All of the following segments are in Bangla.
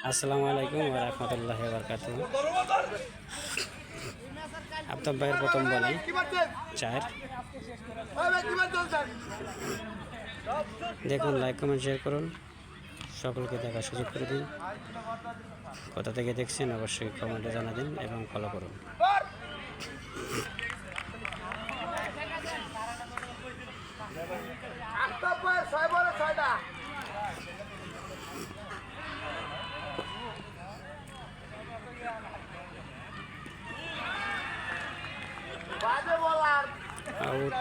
আসসালামু আলাইকুম ওয়া রাহমাতুল্লাহি ওয়া বারাকাতুহু। আফতাব ভাইয়ের প্রথম বলে 4। দেখুন, লাইক কমেন্ট শেয়ার করুন, সকলকে দেখার সুযোগ করে দিন। কোথা থেকে দেখছেন অবশ্যই কমেন্টে জানা দিন এবং ফলো করুন। আউট।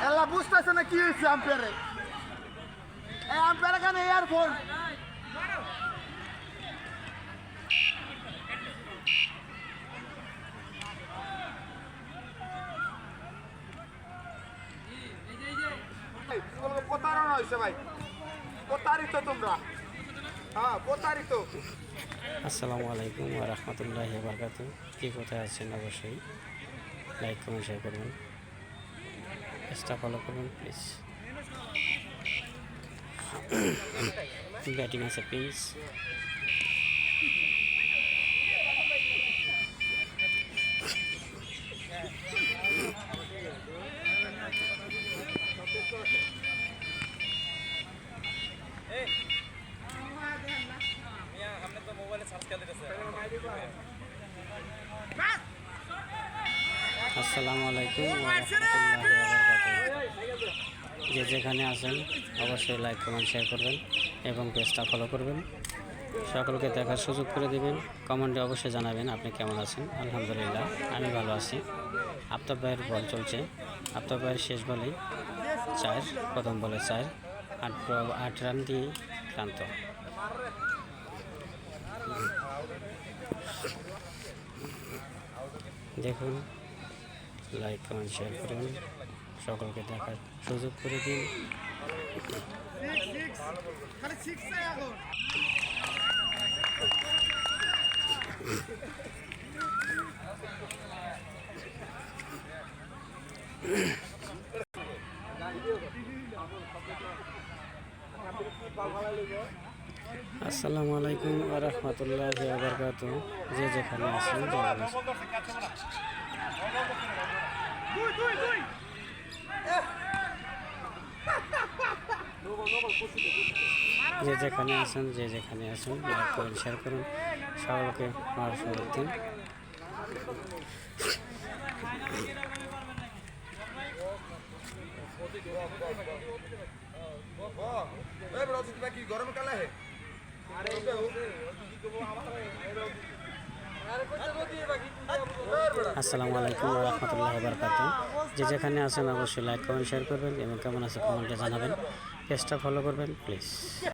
এলা বুঝতেছে না কি হয়েছে আম্পায়ারে। এই আম্পায়ার এখানে ইয়ারফোন প্রতারণা হয়েছে ভাই, প্রতারিত তোমরা, হ্যাঁ প্রতারিত। আসসালামু আলাইকুম ওয়া রাহমাতুল্লাহি ওয়া বারাকাতুহু। কে কোথায় আছেন অবশ্যই লাইক কমেন্ট শেয়ার করবেন, পেজটা ফলো করবেন প্লিজ। ব্যাটিং আছে প্লিজ। আসসালামু আলাইকুম ওয়া রাহমাতুল্লাহি ওয়া বারাকাতুহু। যে যেখানে আছেন অবশ্যই লাইক কমেন্ট শেয়ার করবেন এবং পেজটা ফলো করবেন। সকলকে দেখার সুযোগ করে দেবেন। কমেন্টে অবশ্যই জানাবেন আপনি কেমন আছেন। আলহামদুলিল্লাহ আমি ভালো আছি। আফতাব ভাইয়ের বল চলছে। আফতাব ভাইয়ের শেষ বলেই 4, প্রথম বলে 4, 8 রান দিয়ে ক্লান্ত। দেখুন, লাইক কমেন্ট শেয়ার করুন, সকলকে দেখার সুযোগ করে দিন। আসসালামু আলাইকুম ওয়া রাহমাতুল্লাহি ওয়া বারাকাতুহু। যে যেখানে আছেন যে যেখানে আছেন লাইক করুন, শেয়ার করুন, সকলকে আমার সুযোগ দিন। আসসালামু আলাইকুম ওয়া রাহমাতুল্লাহি ওয়া বারাকাতুহু। যে যেখানে আছেন অবশ্যই লাইক কমেন্ট শেয়ার করবেন এবং কেমন আছে কমেন্টে জানাবেন। পেজটা ফলো করবেন প্লিজ।